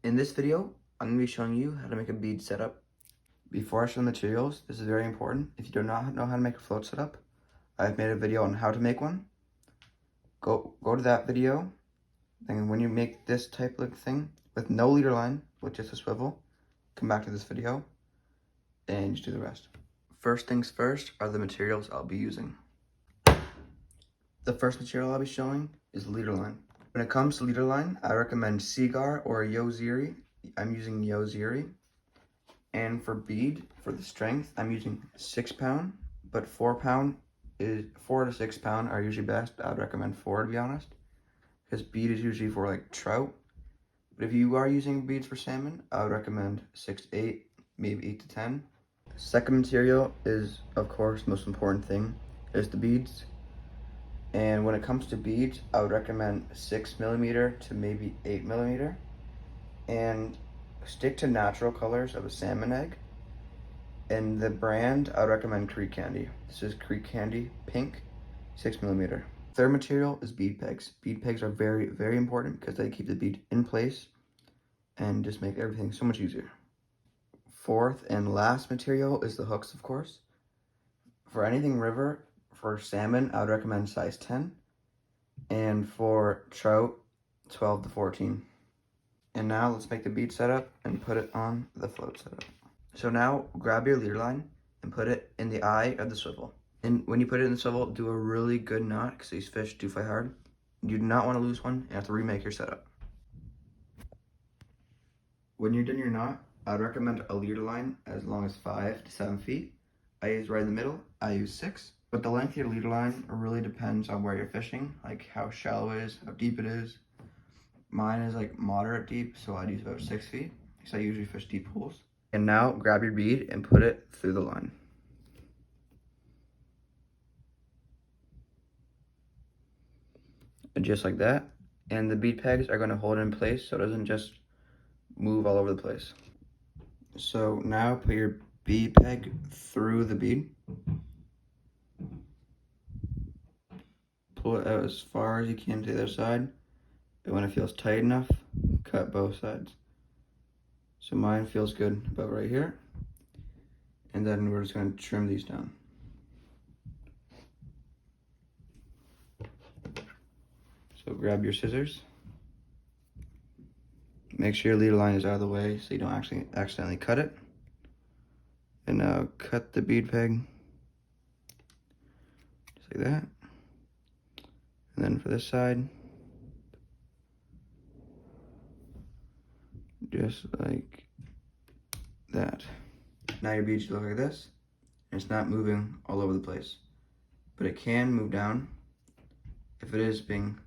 In this video, I'm going to be showing you how to make a bead setup. Before I show the materials, this is very important. If you do not know how to make a float setup, I've made a video on how to make one. Go to that video, and when you make this type of thing with no leader line, with just a swivel, come back to this video and just do the rest. First things first are the materials I'll be using. The first material I'll be showing is leader line. When it comes to leader line, I recommend Seagar or Yoziri. I'm using Yoziri. And for bead, for the strength, I'm using 6 pound, but 4 to 6 pound are usually best. I would recommend 4 to be honest, because bead is usually for like trout. But if you are using beads for salmon, I would recommend 6 to 8, maybe 8 to 10. Second material is, of course, the most important thing, is the beads. And when it comes to beads, I would recommend 6mm to maybe 8mm. And stick to natural colors of a salmon egg. And the brand, I would recommend Creek Candy. This is Creek Candy Pink, 6mm. Third material is bead pegs. Bead pegs are very, very important because they keep the bead in place and just make everything so much easier. Fourth and last material is the hooks, of course. For anything river, for salmon, I would recommend size 10. And for trout, 12 to 14. And now let's make the bead setup and put it on the float setup. So now grab your leader line and put it in the eye of the swivel. And when you put it in the swivel, do a really good knot because these fish do fight hard. You do not want to lose one. You have to remake your setup. When you're done your knot, I'd recommend a leader line as long as 5 to 7 feet. I use right in the middle. I use 6. But the length of your leader line really depends on where you're fishing, like how shallow it is, how deep it is. Mine is like moderate deep, so I'd use about 6 feet, because I usually fish deep pools. And now grab your bead and put it through the line. And just like that. And the bead pegs are going to hold it in place so it doesn't just move all over the place. So now put your bead peg through the bead. Pull it out as far as you can to the other side. And when it feels tight enough, cut both sides. So mine feels good about right here. And then we're just going to trim these down. So grab your scissors. Make sure your leader line is out of the way so you don't actually accidentally cut it. And now cut the bead peg. Just like that. And then for this side, just like that. Now your bead should look like this, and it's not moving all over the place, but it can move down if it is being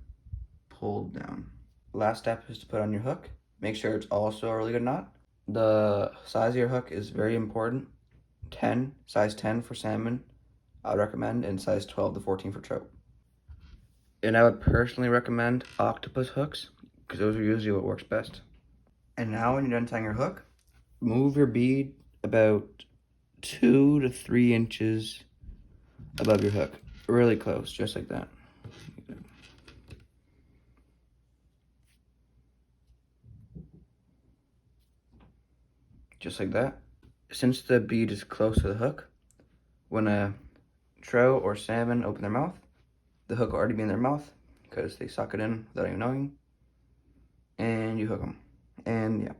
pulled down. Last step is to put on your hook. Make sure it's also a really good knot. The size of your hook is very important. Size 10 for salmon, I would recommend, and size 12 to 14 for trout. And I would personally recommend octopus hooks, because those are usually what works best. And now when you're done tying your hook, move your bead about 2 to 3 inches above your hook. Really close, just like that. Just like that. Since the bead is close to the hook, when a trout or salmon open their mouth, the hook will already be in their mouth because they suck it in without even knowing. And you hook them. And yeah.